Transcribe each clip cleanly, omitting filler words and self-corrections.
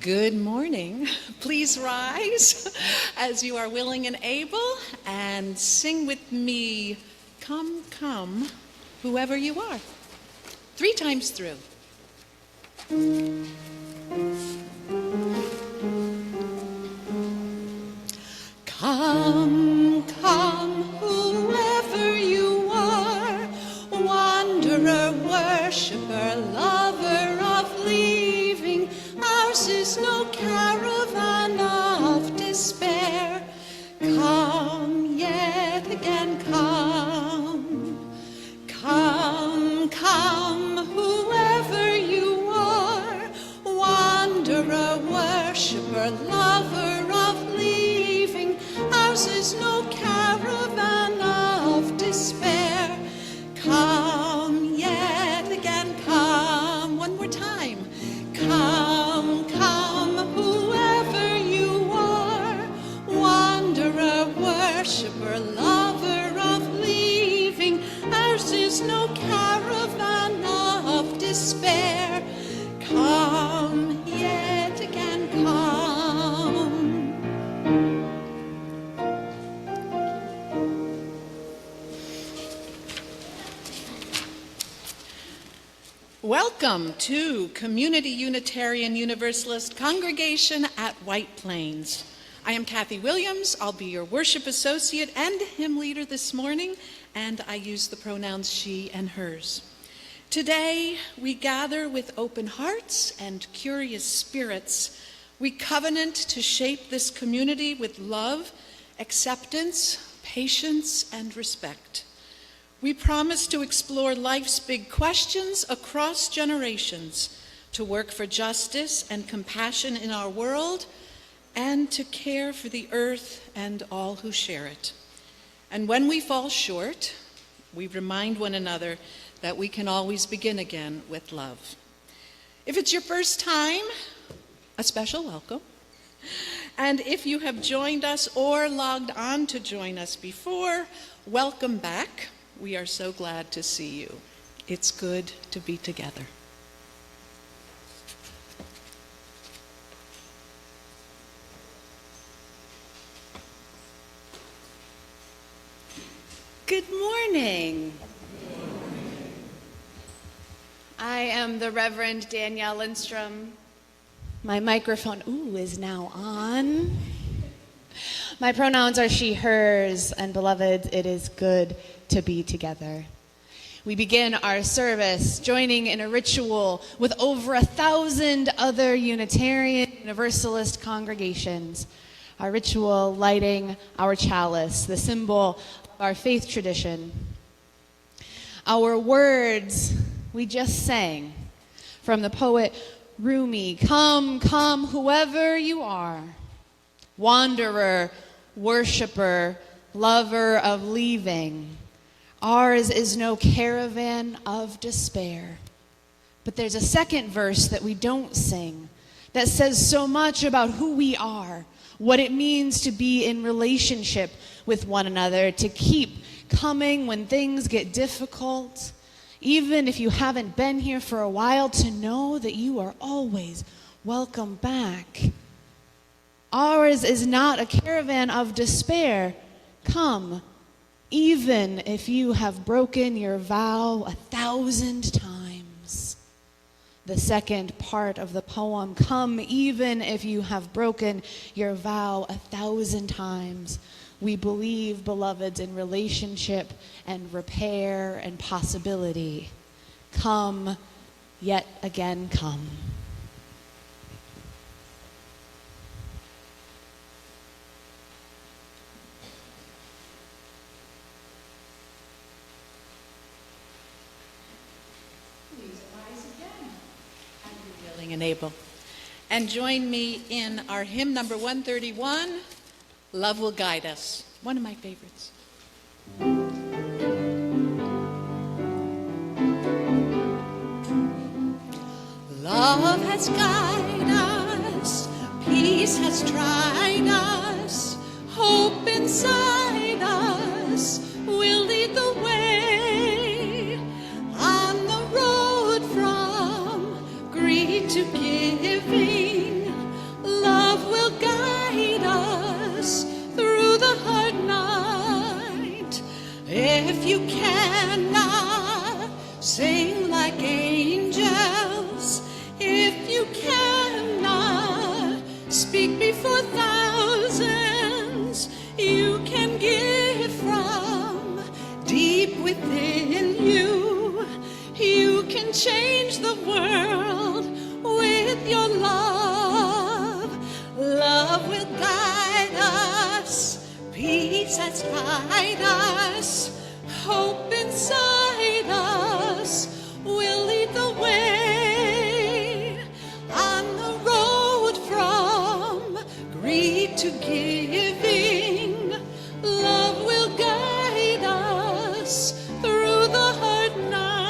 Good morning. Please rise as you are willing and able and sing with me, "Come, come, whoever you are," 3 times through. Come, come, whoever you are, wanderer, worshiper, lover of leaving. Ours is no caravan of despair. Come, yet again come. Come, come, whoever you are, wanderer, worshiper, lover of leaving. Ours is no caravan of despair. Come, yet again come. One more time. Come, come, whoever you are, wanderer, worshiper, lover of leaving. Ours is no caravan of despair. Come, yet again come. Welcome to Community Unitarian Universalist Congregation at White Plains. I am Kathy Williams. I'll be your worship associate and hymn leader this morning, and I use the pronouns she and hers. Today, we gather with open hearts and curious spirits. We covenant to shape this community with love, acceptance, patience, and respect. We promise to explore life's big questions across generations, to work for justice and compassion in our world, and to care for the earth and all who share it. And when we fall short, we remind one another that we can always begin again with love. If it's your first time, a special welcome. And if you have joined us or logged on to join us before, welcome back. We are so glad to see you. It's good to be together. Good morning. I am the Reverend Danielle Lindstrom. My microphone, is now on. My pronouns are she, hers, and beloved, it is good to be together. We begin our service joining in a ritual with over 1,000 other Unitarian Universalist congregations. Our ritual lighting our chalice, the symbol of our faith tradition. Our words we just sang from the poet Rumi, "Come, come, whoever you are, wanderer, worshiper, lover of leaving. Ours is no caravan of despair." But there's a second verse that we don't sing that says so much about who we are, what it means to be in relationship with one another, to keep coming when things get difficult, even if you haven't been here for a while, to know that you are always welcome back. Ours is not a caravan of despair. Come, even if you have broken your vow 1,000 times. The second part of the poem, come, even if you have broken your vow 1,000 times. We believe, beloveds, in relationship and repair and possibility. Come, yet again come. And able. And join me in our hymn number 131, "Love Will Guide Us," one of my favorites. Love has guided us, peace has tried us, hope inside us will lead the way on the road from greed to giving. the world with your love. Love will guide us, peace has guide us, hope inside us will lead the way on the road from greed to giving. Love will guide us through the hard night.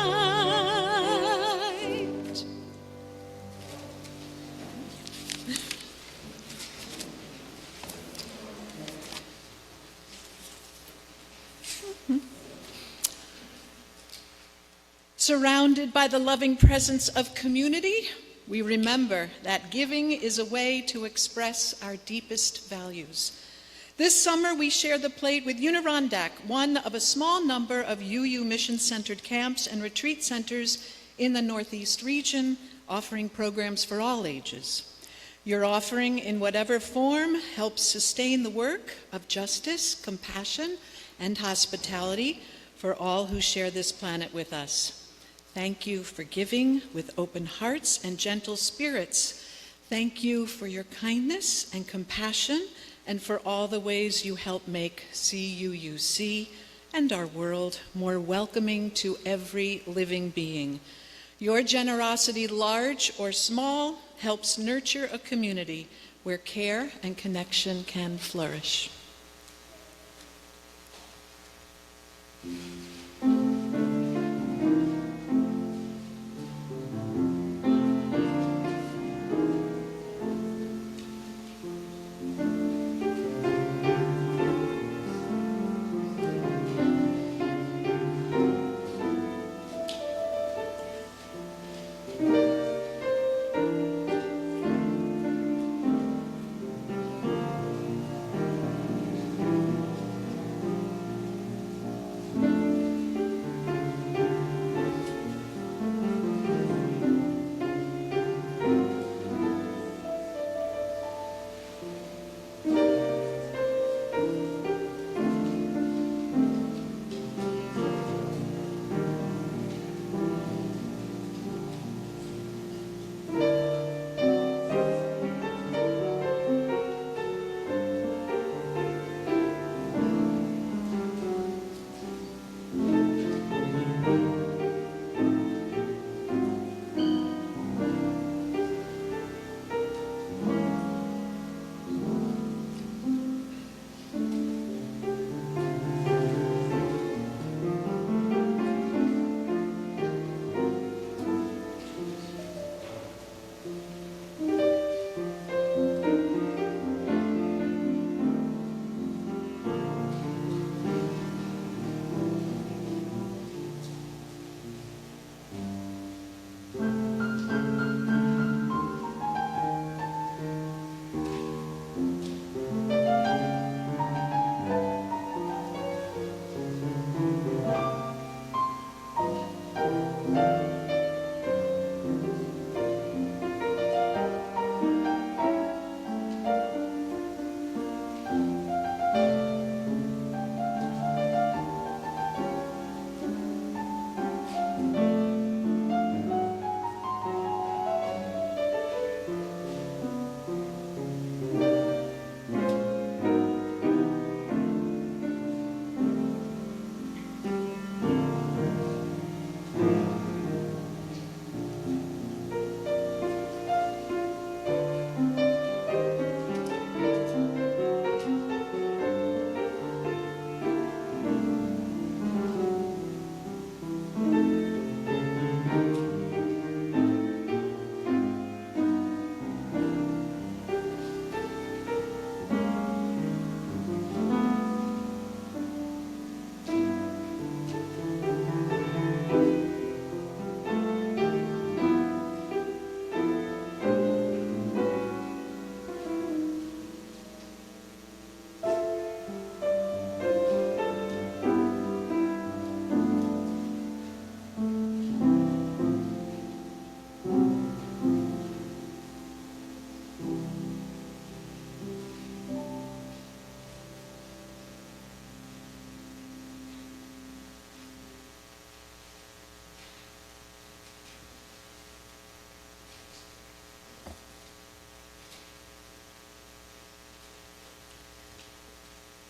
Surrounded by the loving presence of community, we remember that giving is a way to express our deepest values. This summer, we share the plate with Unirondac, one of a small number of UU mission-centered camps and retreat centers in the Northeast region, offering programs for all ages. Your offering, in whatever form, helps sustain the work of justice, compassion, and hospitality for all who share this planet with us. Thank you for giving with open hearts and gentle spirits. Thank you for your kindness and compassion and for all the ways you help make CUUC and our world more welcoming to every living being. Your generosity, large or small, helps nurture a community where care and connection can flourish.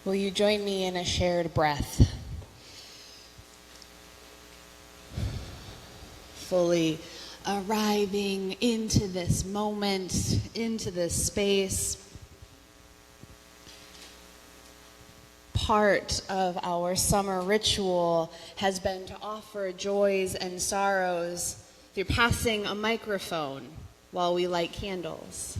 Will you join me in a shared breath? Fully arriving into this moment, into this space. Part of our summer ritual has been to offer joys and sorrows through passing a microphone while we light candles.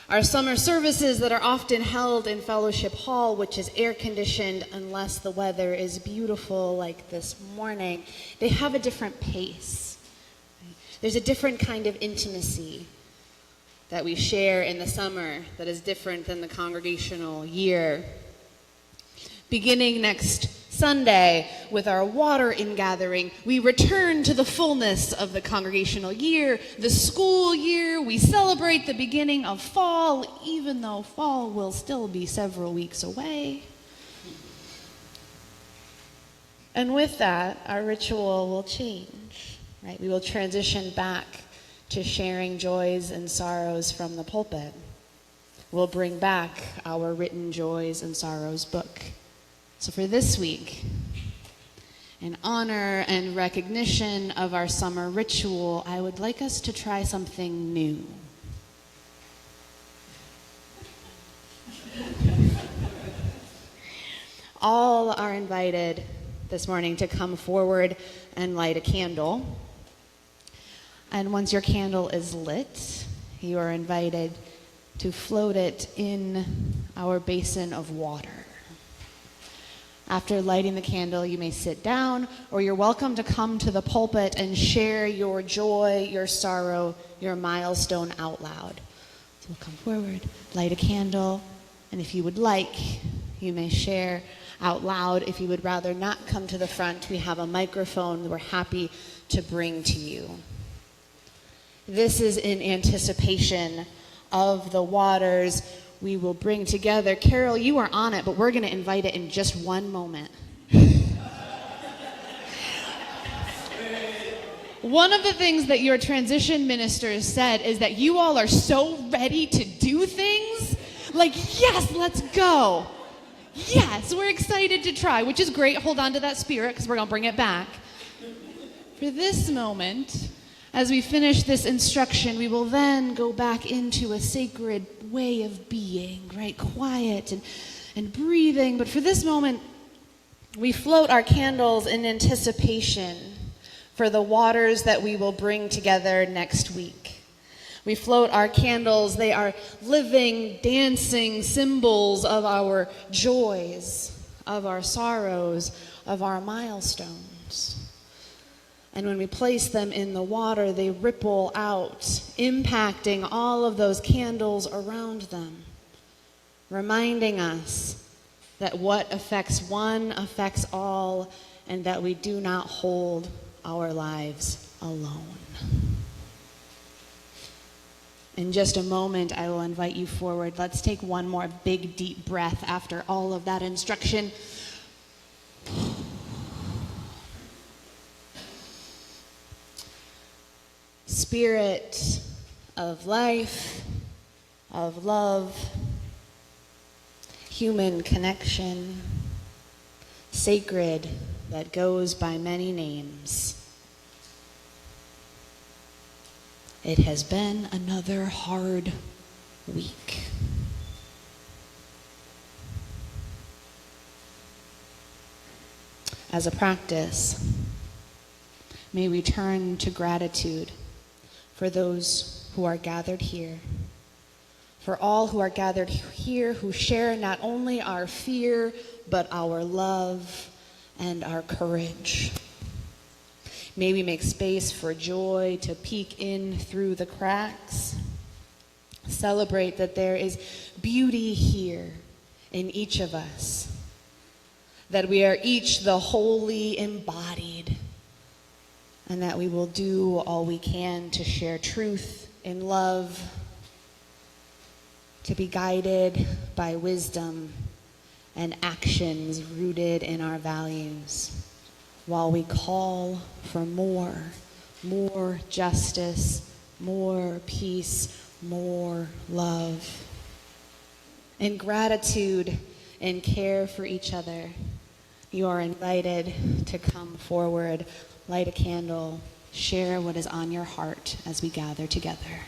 Our summer services that are often held in Fellowship Hall, which is air-conditioned unless the weather is beautiful like this morning, they have a different pace. There's a different kind of intimacy that we share in the summer that is different than the congregational year. Beginning next Sunday with our water ingathering, we return to the fullness of the congregational year, the school year. We celebrate the beginning of fall, even though fall will still be several weeks away. And with that, our ritual will change, right? We will transition back to sharing joys and sorrows from the pulpit. We'll bring back our written joys and sorrows book. So for this week, in honor and recognition of our summer ritual, I would like us to try something new. All are invited this morning to come forward and light a candle. And once your candle is lit, you are invited to float it in our basin of water. After lighting the candle, you may sit down, or you're welcome to come to the pulpit and share your joy, your sorrow, your milestone out loud. So we'll come forward, light a candle, and if you would like, you may share out loud. If you would rather not come to the front, we have a microphone that we're happy to bring to you. This is in anticipation of the waters we will bring together. Carol, you are on it, but we're going to invite it in just one moment. One of the things that your transition ministers said is that you all are so ready to do things. Like, yes, let's go. Yes, we're excited to try, which is great. Hold on to that spirit because we're going to bring it back. For this moment, as we finish this instruction, we will then go back into a sacred way of being, right? Quiet and breathing. But for this moment, we float our candles in anticipation for the waters that we will bring together next week. We float our candles. They are living, dancing symbols of our joys, of our sorrows, of our milestones. And when we place them in the water, they ripple out, impacting all of those candles around them, reminding us that what affects one affects all, and that we do not hold our lives alone. In just a moment, I will invite you forward. Let's take one more big, deep breath after all of that instruction. Spirit of life, of love, human connection, sacred that goes by many names. It has been another hard week. As a practice, may we turn to gratitude for those who are gathered here, for all who are gathered here who share not only our fear, but our love and our courage. May we make space for joy to peek in through the cracks. Celebrate that there is beauty here in each of us, that we are each the wholly embodied, and that we will do all we can to share truth in love, to be guided by wisdom and actions rooted in our values, while we call for more justice, more peace, more love. In gratitude, and care for each other, you are invited to come forward, light a candle, share what is on your heart as we gather together.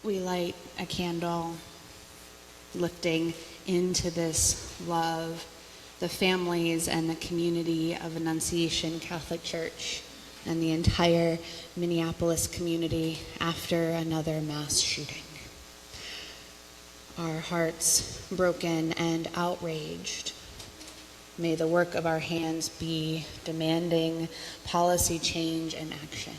We light a candle, lifting into this love the families and the community of Annunciation Catholic Church and the entire Minneapolis community after another mass shooting. Our hearts broken and outraged. May the work of our hands be demanding policy change and action.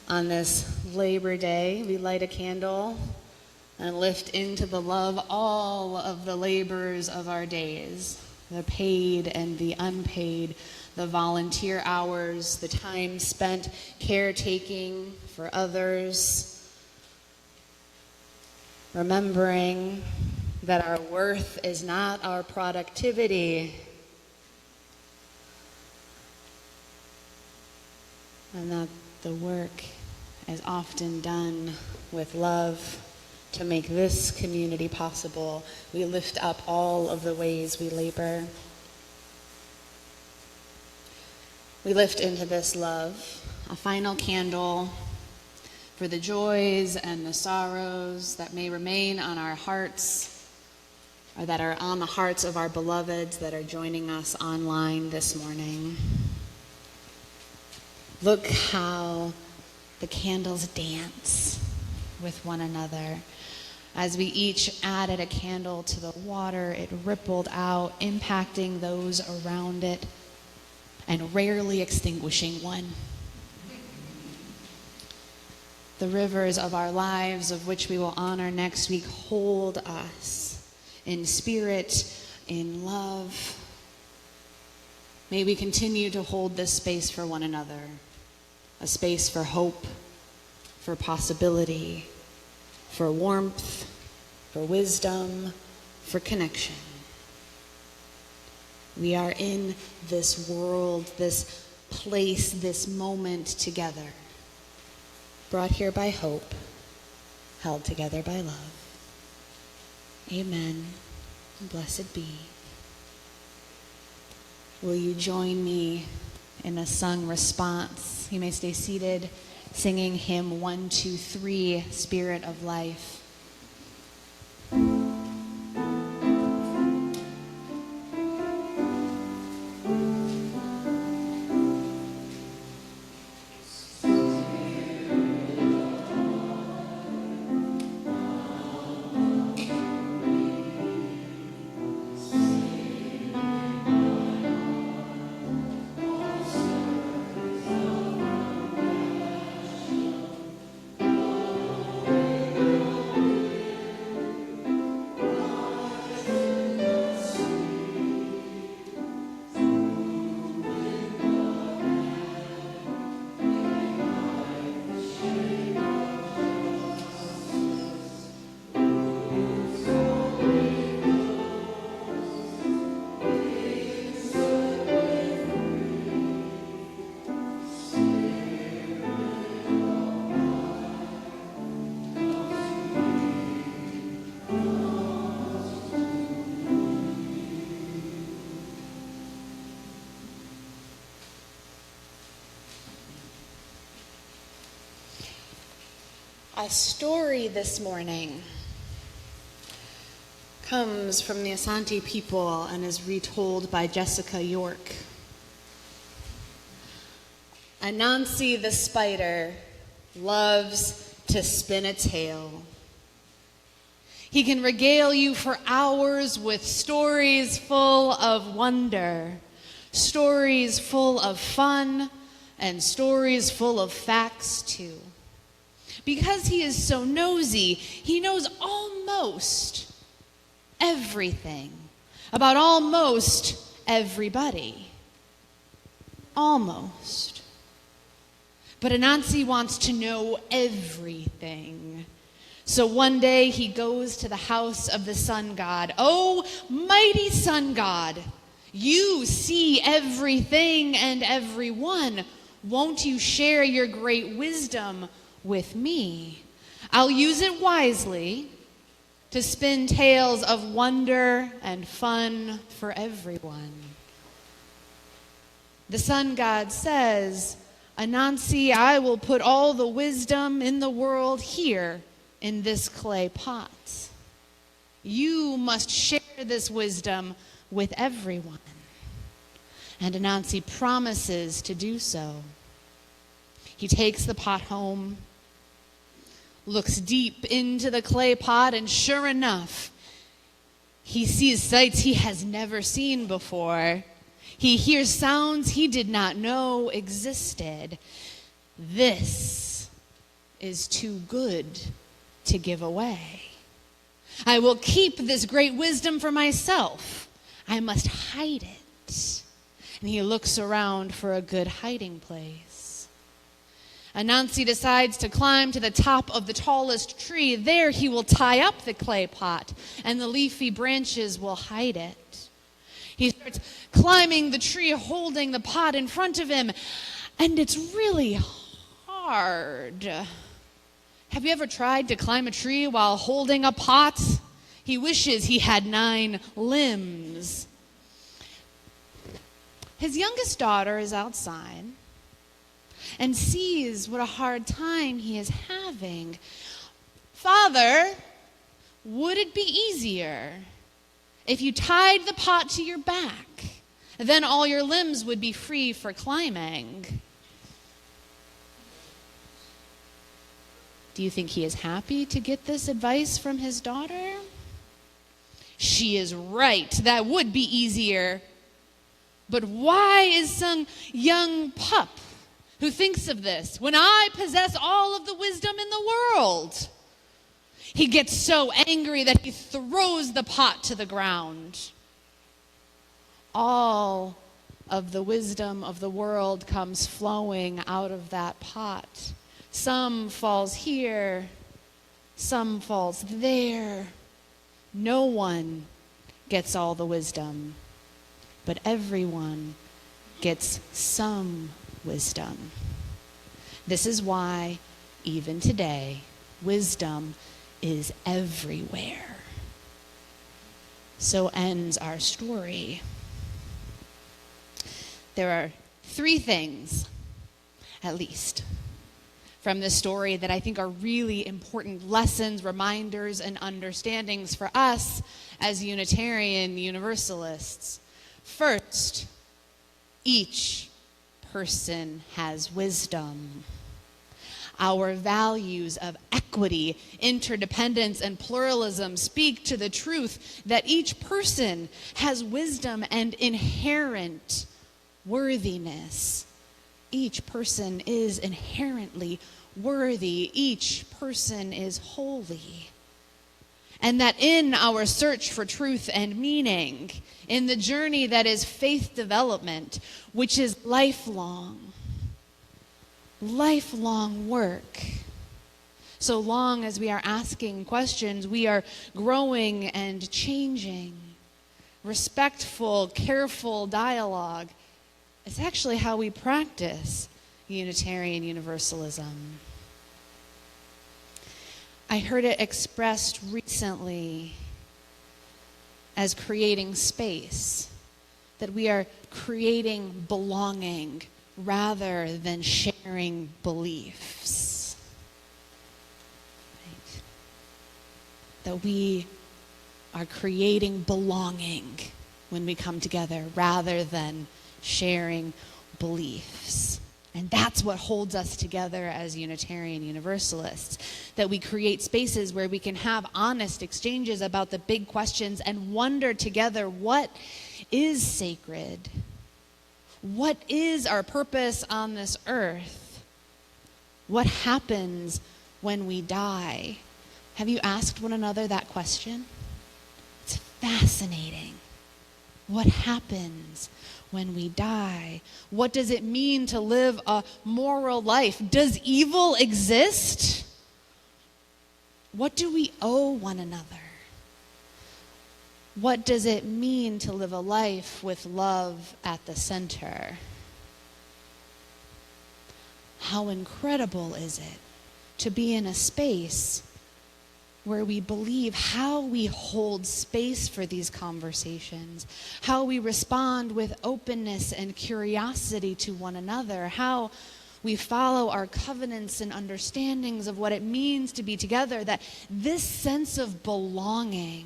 On this Labor Day, we light a candle and lift into the love all of the labors of our days, the paid and the unpaid, the volunteer hours, the time spent caretaking for others, remembering that our worth is not our productivity, and that the work is often done with love to make this community possible. We lift up all of the ways we labor. We lift into this love a final candle for the joys and the sorrows that may remain on our hearts, or that are on the hearts of our beloveds that are joining us online this morning. Look how the candles dance with one another. As we each added a candle to the water, it rippled out, impacting those around it and rarely extinguishing one. The rivers of our lives, of which we will honor next week, hold us in spirit, in love. May we continue to hold this space for one another. A space for hope, for possibility, for warmth, for wisdom, for connection. We are in this world, this place, this moment together, brought here by hope, held together by love. Amen. Blessed be. Will you join me in a sung response? You may stay seated, singing hymn 123, Spirit of Life. A story this morning comes from the Asante people and is retold by Jessica York. Anansi the spider loves to spin a tale. He can regale you for hours with stories full of wonder, stories full of fun, and stories full of facts too. Because he is so nosy, he knows almost everything about almost everybody. Almost. But Anansi wants to know everything. So one day he goes to the house of the sun god. Oh, mighty sun god, you see everything and everyone. Won't you share your great wisdom with me? I'll use it wisely to spin tales of wonder and fun for everyone. The sun god says, Anansi, I will put all the wisdom in the world here in this clay pot. You must share this wisdom with everyone. And Anansi promises to do so. He takes the pot home, looks deep into the clay pot, and sure enough, he sees sights he has never seen before. He hears sounds he did not know existed. This is too good to give away. I will keep this great wisdom for myself. I must hide it. And he looks around for a good hiding place. Anansi decides to climb to the top of the tallest tree. There he will tie up the clay pot, and the leafy branches will hide it. He starts climbing the tree, holding the pot in front of him, and it's really hard. Have you ever tried to climb a tree while holding a pot? He wishes he had 9 limbs. His youngest daughter is outside and sees what a hard time he is having. Father, would it be easier if you tied the pot to your back? Then all your limbs would be free for climbing. Do you think he is happy to get this advice from his daughter? She is right. That would be easier. But why is some young pup who thinks of this when I possess all of the wisdom in the world? He gets so angry that he throws the pot to the ground. All of the wisdom of the world comes flowing out of that pot. Some falls here, some falls there. No one gets all the wisdom, but everyone gets some wisdom. This is why, even today, wisdom is everywhere. So ends our story. There are 3 things, at least, from this story that I think are really important lessons, reminders, and understandings for us as Unitarian Universalists. First, each person has wisdom. Our values of equity, interdependence, and pluralism speak to the truth that each person has wisdom and inherent worthiness. Each person is inherently worthy. Each person is holy. And that in our search for truth and meaning, in the journey that is faith development, which is lifelong work. So long as we are asking questions, we are growing and changing. Respectful, careful dialogue is actually how we practice Unitarian Universalism. I heard it expressed recently as creating space, that we are creating belonging rather than sharing beliefs. Right? That we are creating belonging when we come together rather than sharing beliefs. And that's what holds us together as Unitarian Universalists, that we create spaces where we can have honest exchanges about the big questions and wonder together, what is sacred? What is our purpose on this earth? What happens when we die? Have you asked one another that question? It's fascinating. What happens when we die? What does it mean to live a moral life? Does evil exist? What do we owe one another? What does it mean to live a life with love at the center? How incredible is it to be in a space where we believe, how we hold space for these conversations, how we respond with openness and curiosity to one another, how we follow our covenants and understandings of what it means to be together, that this sense of belonging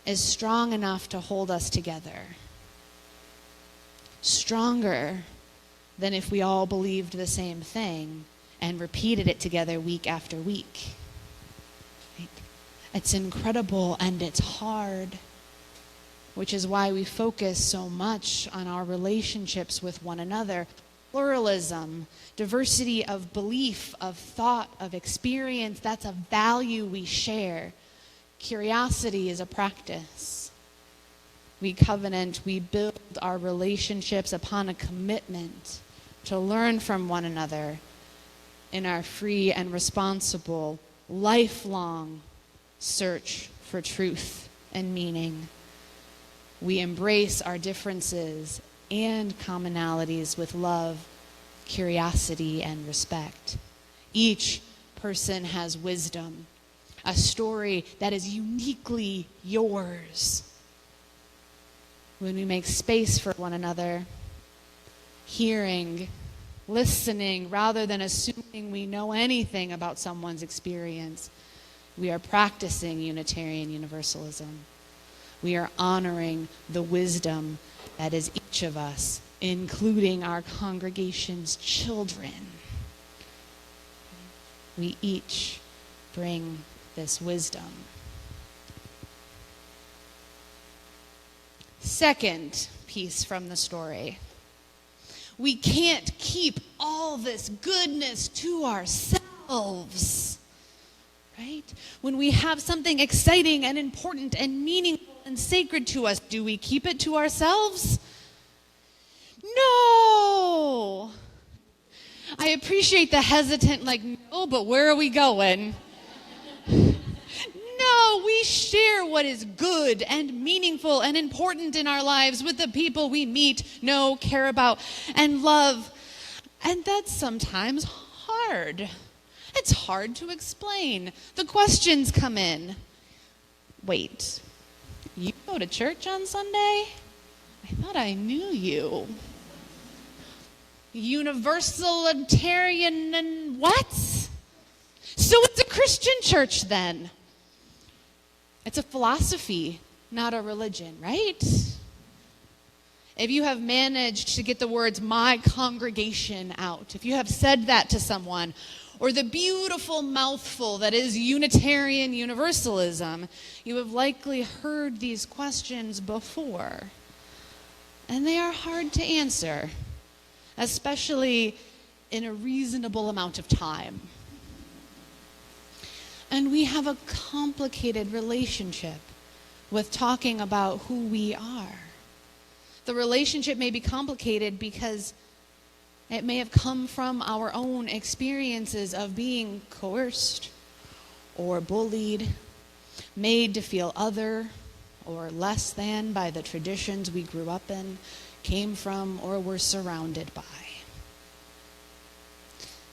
is strong enough to hold us together. Stronger than if we all believed the same thing and repeated it together week after week. It's incredible and it's hard, which is why we focus so much on our relationships with one another. Pluralism, diversity of belief, of thought, of experience, that's a value we share. Curiosity is a practice. We covenant, we build our relationships upon a commitment to learn from one another in our free and responsible, lifelong search for truth and meaning. We embrace our differences and commonalities with love, curiosity, and respect. Each person has wisdom, a story that is uniquely yours. When we make space for one another, hearing, listening, rather than assuming we know anything about someone's experience, we are practicing Unitarian Universalism. We are honoring the wisdom that is each of us, including our congregation's children. We each bring this wisdom. Second piece from the story. We can't keep all this goodness to ourselves. Right? When we have something exciting and important and meaningful and sacred to us, do we keep it to ourselves? No! I appreciate the hesitant, no, but where are we going? No, we share what is good and meaningful and important in our lives with the people we meet, know, care about, and love. And that's sometimes hard. It's hard to explain. The questions come in. Wait, you go to church on Sunday? I thought I knew you. Universalitarian and what? So it's a Christian church then. It's a philosophy, not a religion, right? If you have managed to get the words "my congregation" out, if you have said that to someone, or the beautiful mouthful that is Unitarian Universalism, you have likely heard these questions before. And they are hard to answer, especially in a reasonable amount of time. And we have a complicated relationship with talking about who we are. The relationship may be complicated because it may have come from our own experiences of being coerced or bullied, made to feel other or less than by the traditions we grew up in, came from, or were surrounded by.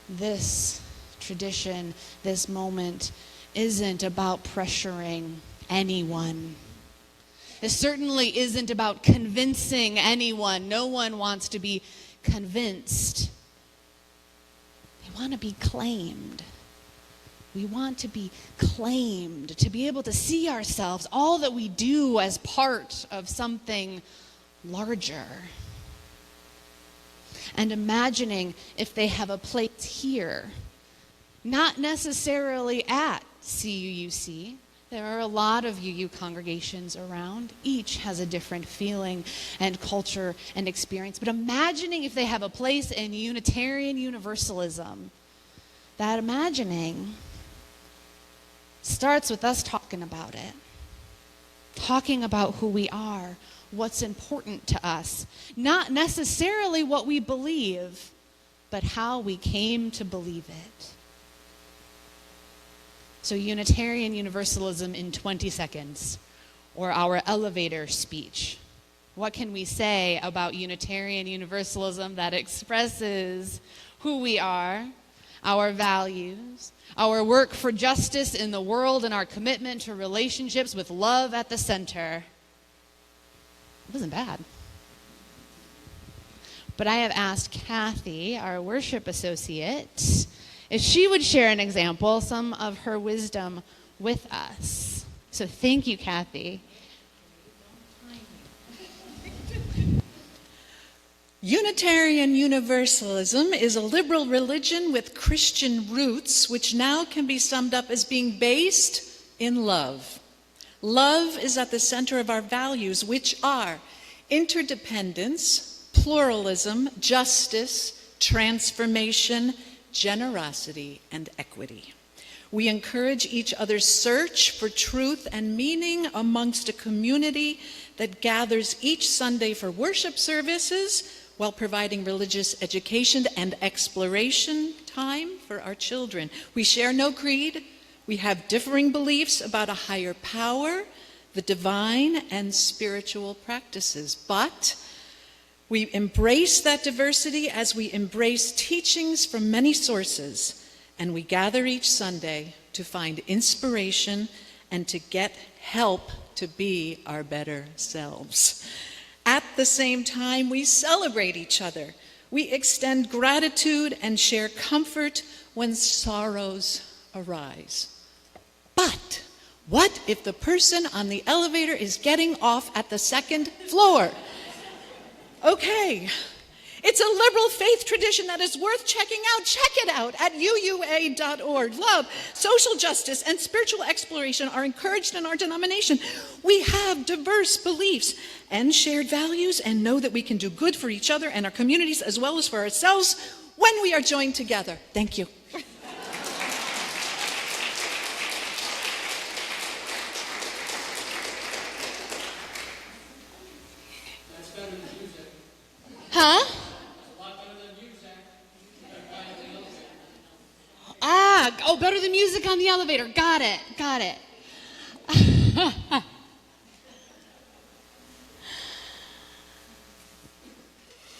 This tradition, this moment, isn't about pressuring anyone. It certainly isn't about convincing anyone. No one wants to be convinced. They want to be claimed. We want to be claimed, to be able to see ourselves, all that we do, as part of something larger. and imagining if they have a place here. Not necessarily at CUUC. There are a lot of UU congregations around. Each has a different feeling and culture and experience. But imagining if they have a place in Unitarian Universalism, that imagining starts with us talking about it. Talking about who we are, what's important to us. Not necessarily what we believe, but how we came to believe it. So Unitarian Universalism in 20 seconds, or our elevator speech. What can we say about Unitarian Universalism that expresses who we are, our values, our work for justice in the world, and our commitment to relationships with love at the center? It wasn't bad. But I have asked Kathy, our worship associate, if she would share an example, some of her wisdom with us. So thank you, Kathy. Unitarian Universalism is a liberal religion with Christian roots, which now can be summed up as being based in love. Love is at the center of our values, which are interdependence, pluralism, justice, transformation, generosity, and equity. We encourage each other's search for truth and meaning amongst a community that gathers each Sunday for worship services while providing religious education and exploration time for our children. We share no creed. We have differing beliefs about a higher power, the divine, and spiritual practices. But we embrace that diversity as we embrace teachings from many sources, and we gather each Sunday to find inspiration and to get help to be our better selves. At the same time, we celebrate each other. We extend gratitude and share comfort when sorrows arise. But what if the person on the elevator is getting off at the second floor? Okay, it's a liberal faith tradition that is worth checking out. Check it out at uua.org. Love, social justice, and spiritual exploration are encouraged in our denomination. We have diverse beliefs and shared values and know that we can do good for each other and our communities as well as for ourselves when we are joined together. Thank you. Huh? Oh, better than music on the elevator. Got it.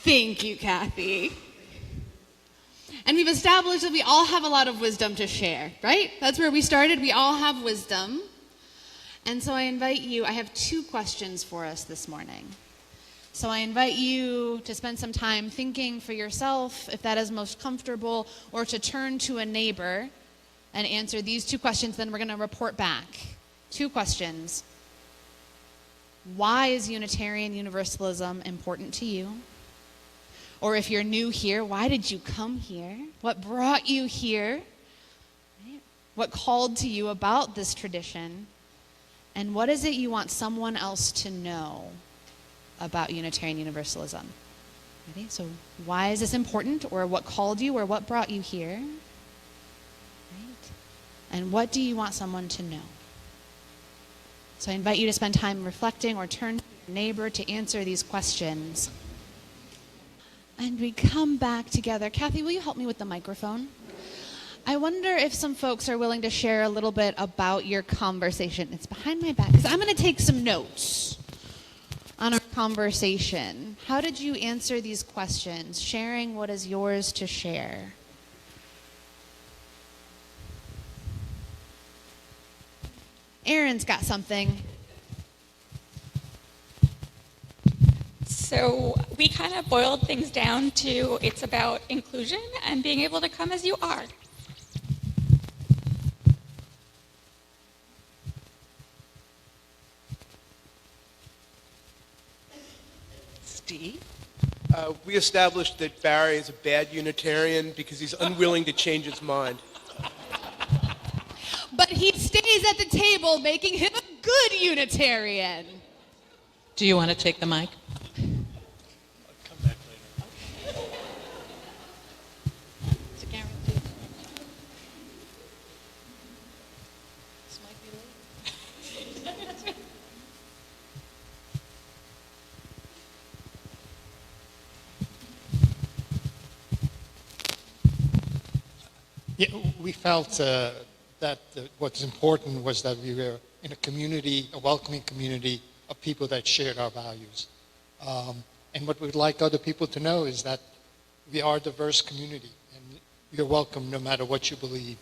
Thank you, Kathy. And we've established that we all have a lot of wisdom to share, right? That's where we started. We all have wisdom. And so I invite you, I have 2 questions for us this morning. So I invite you to spend some time thinking for yourself, if that is most comfortable, or to turn to a neighbor and answer these 2 questions, then we're going to report back. 2 questions. Why is Unitarian Universalism important to you? Or if you're new here, why did you come here? What brought you here? Right? What called to you about this tradition? And what is it you want someone else to know about Unitarian Universalism? Ready? So why is this important, or what called you, or what brought you here? Right? And what do you want someone to know? So I invite you to spend time reflecting or turn to your neighbor to answer these questions. And we come back together. Kathy, will you help me with the microphone? I wonder if some folks are willing to share a little bit about your conversation. It's behind my back, because I'm going to take some notes on our conversation. How did you answer these questions? Sharing what is yours to share. Aaron's got something. So we kind of boiled things down to it's about inclusion and being able to come as you are. Steve? We established that Barry is a bad Unitarian because he's unwilling to change his mind. But he stays at the table, making him a good Unitarian. Do you want to take the mic? Come back later. It's a guarantee. This might be late. Yeah, we felt that what's important was that we were in a community, a welcoming community of people that shared our values. And what we'd like other people to know is that we are a diverse community, and you're welcome no matter what you believe.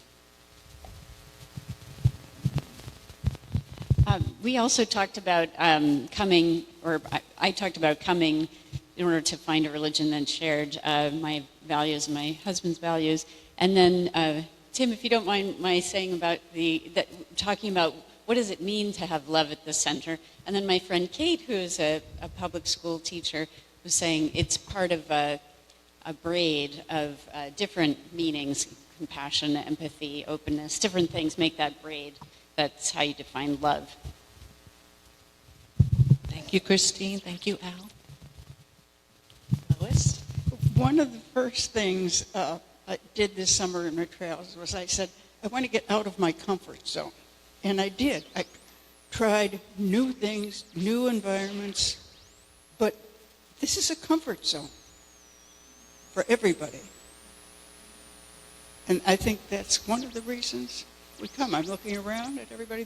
We also talked about coming, or I talked about coming in order to find a religion that shared my values and my husband's values. And then, Tim, if you don't mind my saying about talking about what does it mean to have love at the center. And then my friend Kate, who is a public school teacher, was saying it's part of a braid of different meanings: compassion, empathy, openness, different things make that braid. That's how you define love. Thank you, Christine. Thank you, Al. Lois? One of the first things I did this summer in my travels was I said, I want to get out of my comfort zone. And I did. I tried new things, new environments, but this is a comfort zone for everybody. And I think that's one of the reasons we come. I'm looking around at everybody.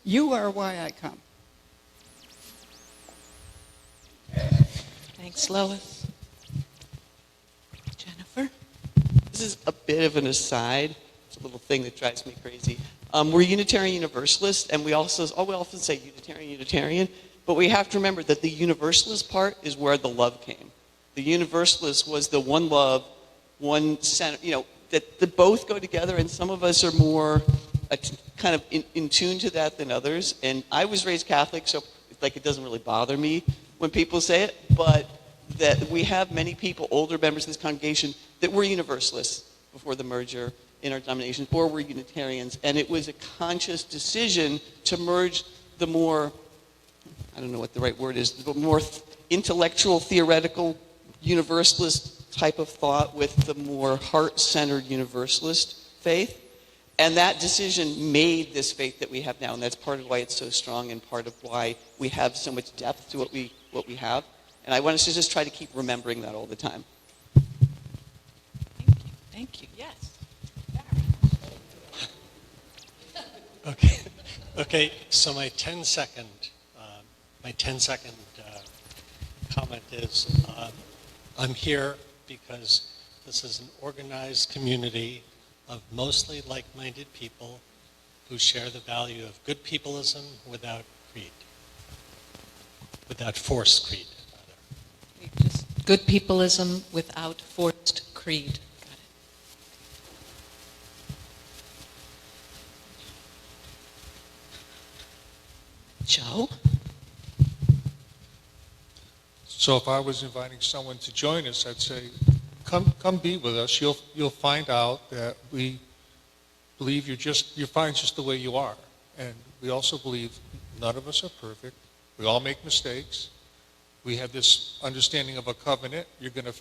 You are why I come. Thanks, Lois. Jennifer? This is a bit of an aside. It's a little thing that drives me crazy. We're Unitarian Universalists, and we often say Unitarian, but we have to remember that the Universalist part is where the love came. The Universalist was the one love, one center, that both go together, and some of us are more kind of in tune to that than others. And I was raised Catholic, so it doesn't really bother me when people say it, but that we have many people, older members of this congregation, that were Universalists before the merger in our denomination, or were Unitarians. And it was a conscious decision to merge the more, I don't know what the right word is, the more intellectual, theoretical, Universalist type of thought with the more heart-centered Universalist faith. And that decision made this faith that we have now, and that's part of why it's so strong and part of why we have so much depth to what we have. And I want us to just try to keep remembering that all the time. Thank you. Thank you. Yes. Okay. So my 10-second comment is I'm here because this is an organized community of mostly like-minded people who share the value of good peopleism without creed, without forced creed, rather. Just good peopleism without forced creed. Got it. Joe? So if I was inviting someone to join us, I'd say, come be with us. You'll find out that we believe you're fine just the way you are. And we also believe none of us are perfect. We all make mistakes. We have this understanding of a covenant. You're going to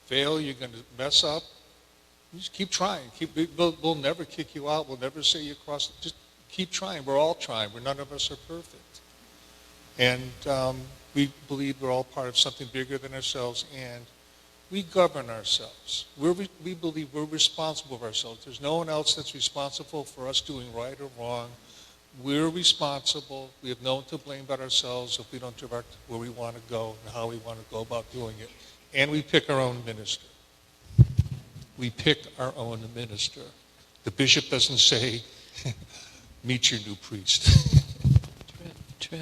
fail. You're going to mess up. You just keep trying. We'll never kick you out. We'll never say you crossed. Just keep trying. We're all trying. None of us are perfect. And we believe we're all part of something bigger than ourselves, and we govern ourselves. We believe we're responsible for ourselves. There's no one else that's responsible for us doing right or wrong. We're responsible. We have no one to blame but ourselves if we don't direct where we want to go and how we want to go about doing it. And we pick our own minister. We pick our own minister. The bishop doesn't say, meet your new priest. True.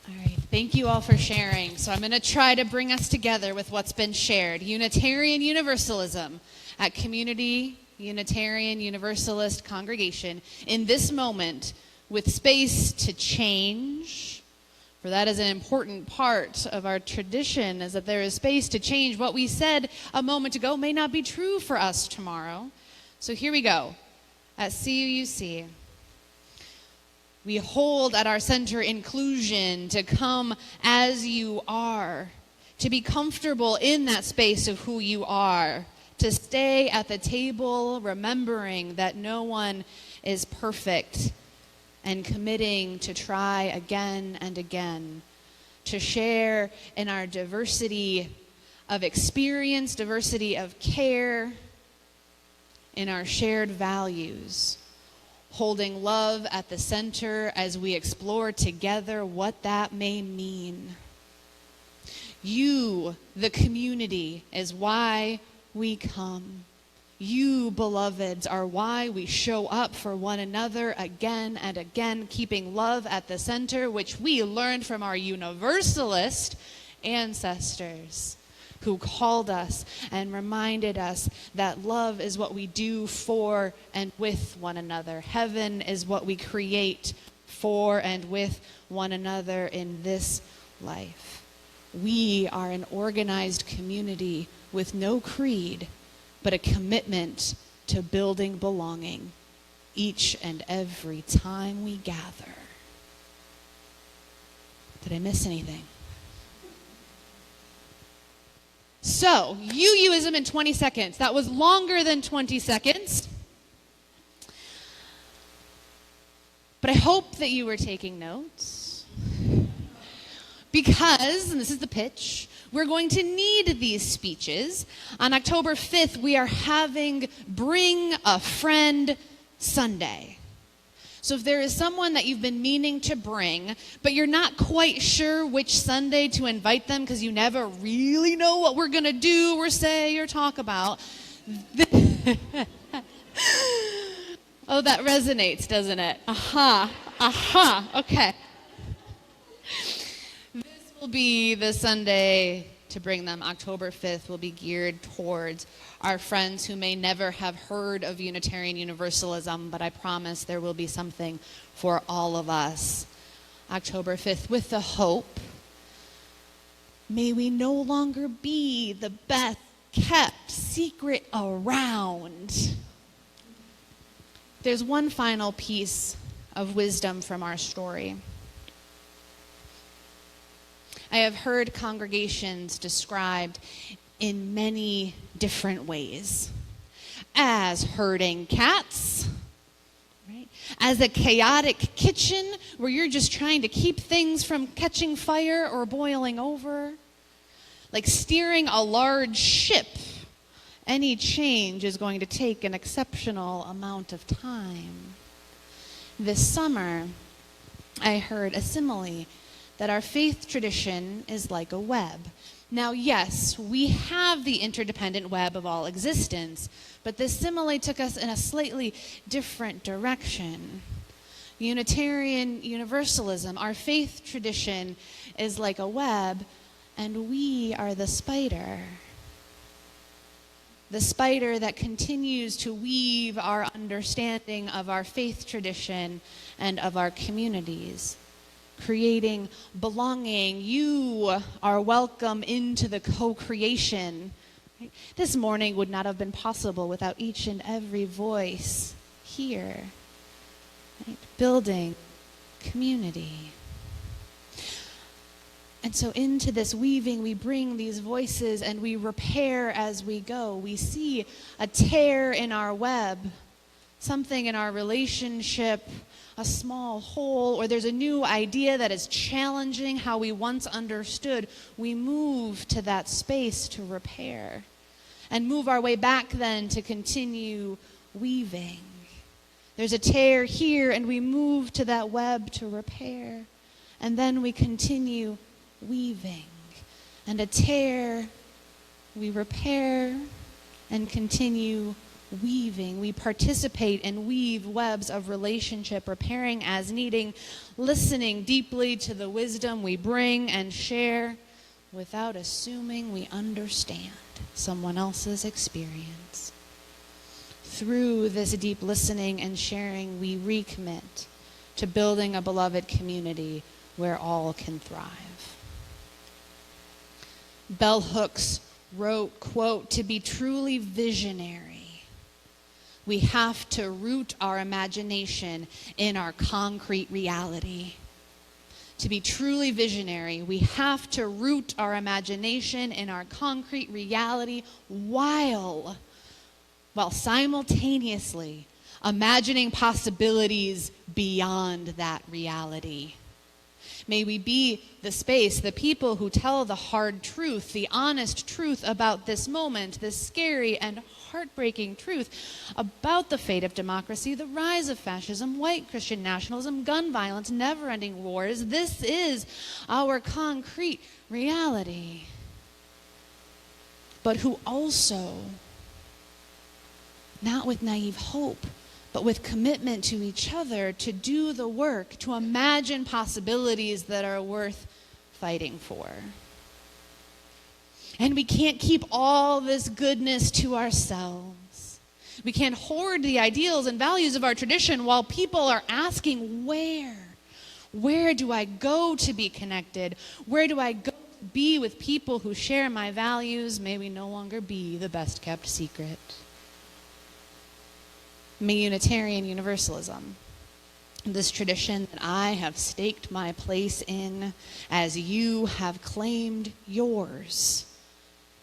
All right, thank you all for sharing. So I'm going to try to bring us together with what's been shared. Unitarian Universalism at Community Unitarian Universalist Congregation in this moment with space to change, For that is an important part of our tradition, is that there is space to change. What we said a moment ago may not be true for us tomorrow. So here we go. At CUUC, we hold at our center inclusion, to come as you are, to be comfortable in that space of who you are, to stay at the table remembering that no one is perfect, and committing to try again and again, to share in our diversity of experience, diversity of care, in our shared values, holding love at the center as we explore together what that may mean. You, the community, is why we come. You, beloveds, are why we show up for one another again and again, keeping love at the center, which we learned from our Universalist ancestors, who called us and reminded us that love is what we do for and with one another. Heaven is what we create for and with one another in this life. We are an organized community with no creed, but a commitment to building belonging each and every time we gather. Did I miss anything? So, UUism in 20 seconds. That was longer than 20 seconds. But I hope that you were taking notes. Because, and this is the pitch, we're going to need these speeches. On October 5th, we are having Bring a Friend Sunday. So if there is someone that you've been meaning to bring, but you're not quite sure which Sunday to invite them because you never really know what we're going to do or say or talk about. Oh, that resonates, doesn't it? Okay. Will be the Sunday to bring them. October 5th will be geared towards our friends who may never have heard of Unitarian Universalism, but I promise there will be something for all of us. October 5th, with the hope, may we no longer be the best kept secret around. There's one final piece of wisdom from our story. I have heard congregations described in many different ways. As herding cats, right? As a chaotic kitchen where you're just trying to keep things from catching fire or boiling over. Like steering a large ship. Any change is going to take an exceptional amount of time. This summer, I heard a simile that our faith tradition is like a web. Now, yes, we have the interdependent web of all existence, but this simile took us in a slightly different direction. Unitarian Universalism, our faith tradition, is like a web, and we are the spider. The spider that continues to weave our understanding of our faith tradition and of our communities, creating belonging. You are welcome into the co-creation. Right? This morning would not have been possible without each and every voice here. Right? Building community. And so into this weaving, we bring these voices and we repair as we go. We see a tear in our web, something in our relationship, a small hole, or there's a new idea that is challenging how we once understood. We move to that space to repair and move our way back then to continue weaving. There's a tear here and we move to that web to repair. And then we continue weaving. And a tear, we repair and continue weaving. We participate and weave webs of relationship, repairing as needing, listening deeply to the wisdom we bring and share without assuming we understand someone else's experience. Through this deep listening and sharing, we recommit to building a beloved community where all can thrive. Bell Hooks wrote, quote, "To be truly visionary, we have to root our imagination in our concrete reality." To be truly visionary, we have to root our imagination in our concrete reality while simultaneously imagining possibilities beyond that reality. May we be the space, the people who tell the hard truth, the honest truth about this moment, this scary and heartbreaking truth about the fate of democracy, the rise of fascism, white Christian nationalism, gun violence, never-ending wars. This is our concrete reality. But who also, not with naive hope, but with commitment to each other, to do the work, to imagine possibilities that are worth fighting for. And we can't keep all this goodness to ourselves. We can't hoard the ideals and values of our tradition while people are asking, where do I go to be connected? Where do I go to be with people who share my values? May we no longer be the best kept secret. May Unitarian Universalism, this tradition that I have staked my place in as you have claimed yours,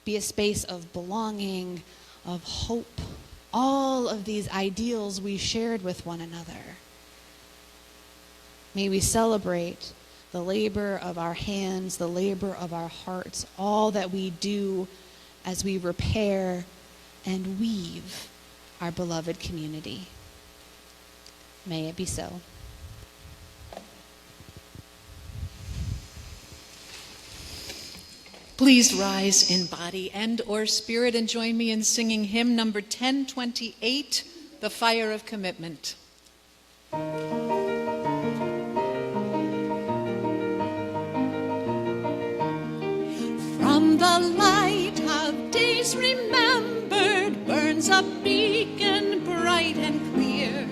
be a space of belonging, of hope, all of these ideals we shared with one another. May we celebrate the labor of our hands, the labor of our hearts, all that we do as we repair and weave our beloved community. May it be so. Please rise in body and or spirit and join me in singing hymn number 1028, The Fire of Commitment. From the light of days remembered burns a beacon bright and clear,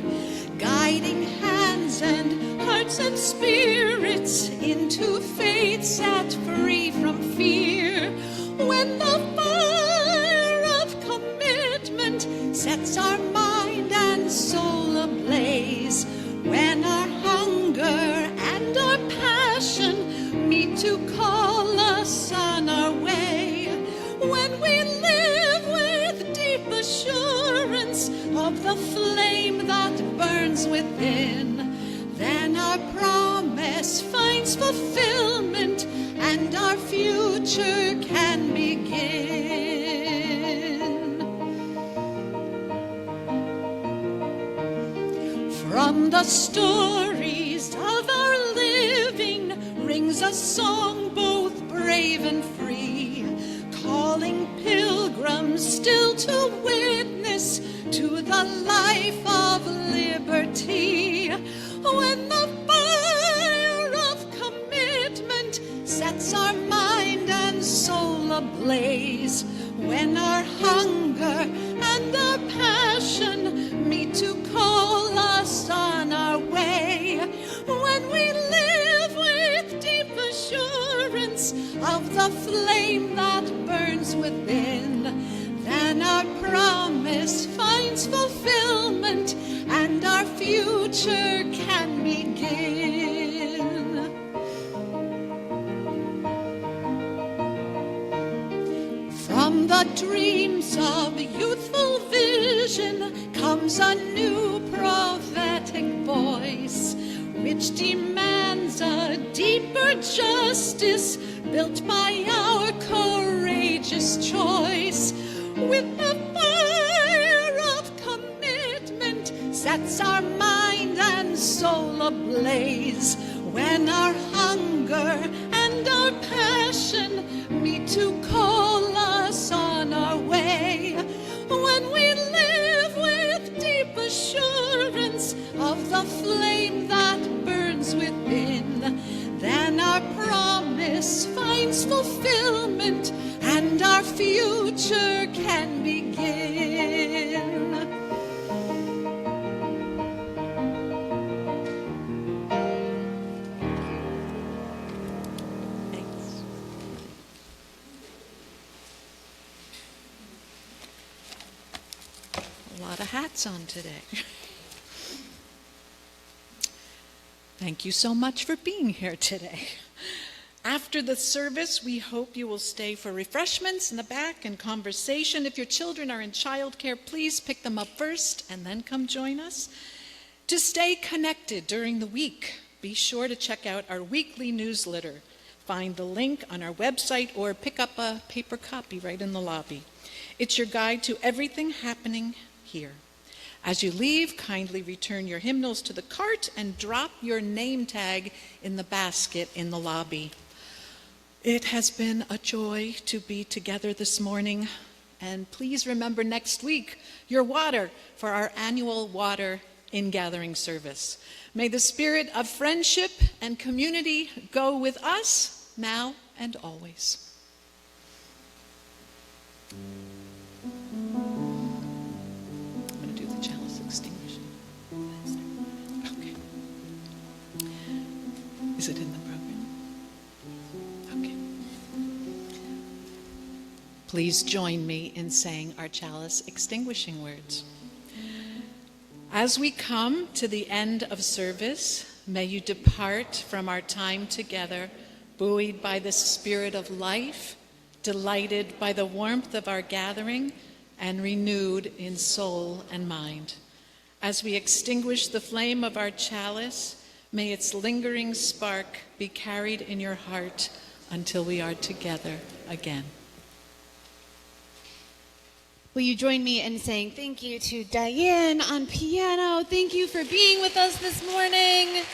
guiding hands and hearts and spirits into faith set free from fear. When the fire of commitment sets our mind and soul ablaze, when our hunger and our passion meet to call us on our way, when we live with deep assurance of the flame that burns within, then our promise finds fulfillment and our future can begin. From the stories of our living rings a song both brave and free, calling pilgrims still to witness to the life of liberty. When the fire of commitment sets our mind and soul ablaze, when our hunger and our passion meet to call us on our way, when we live with deep assurance of the flame that burns within, then our promise finds fulfillment and our future can begin. From the dreams of youthful vision comes a new prophetic voice, which demands a deeper justice built by our courageous choice. With the fire of commitment sets our mind and soul ablaze, when our hunger and our passion meet to call us on our way, when we live with deep assurance of the flame that burns within, then our promise finds fulfillment and our future can begin. hats on today. Thank you so much for being here today. After the service, we hope you will stay for refreshments in the back and conversation. If your children are in childcare, please pick them up first and then come join us. To stay connected during the week, be sure to check out our weekly newsletter. Find the link on our website or pick up a paper copy right in the lobby. It's your guide to everything happening here. As you leave, kindly return your hymnals to the cart and drop your name tag in the basket in the lobby. It has been a joy to be together this morning, and please remember next week your water for our annual water in-gathering service. May the spirit of friendship and community go with us now and always. I'm going to do the chalice extinguishing. Okay. Is it in the program? Okay. Please join me in saying our chalice extinguishing words. As we come to the end of service, may you depart from our time together, buoyed by the spirit of life, delighted by the warmth of our gathering, and renewed in soul and mind. As we extinguish the flame of our chalice, may its lingering spark be carried in your heart until we are together again. Will you join me in saying thank you to Diane on piano? Thank you for being with us this morning.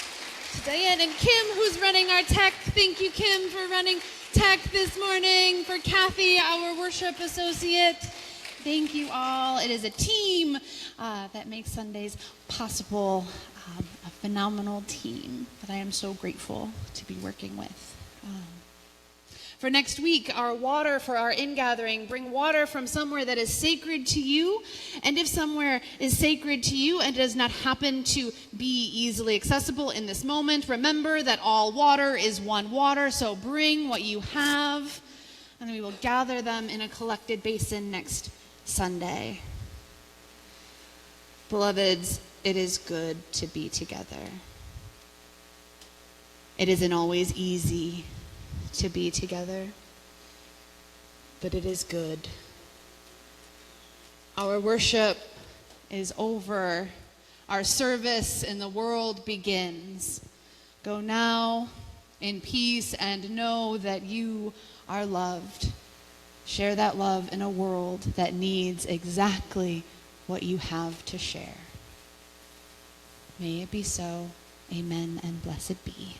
To Diane and Kim, who's running our tech. Thank you, Kim, for running tech this morning. For Kathy, our worship associate. Thank you all. It is a team that makes Sundays possible. A phenomenal team that I am so grateful to be working with. For next week, our water for our ingathering, bring water from somewhere that is sacred to you. And if somewhere is sacred to you and does not happen to be easily accessible in this moment, remember that all water is one water, so bring what you have, and we will gather them in a collected basin next Sunday. Beloveds, it is good to be together. It isn't always easy to be together, but it is good. Our worship is over. Our service in the world begins. Go now in peace and know that you are loved. Share that love in a world that needs exactly what you have to share. May it be so. Amen and blessed be.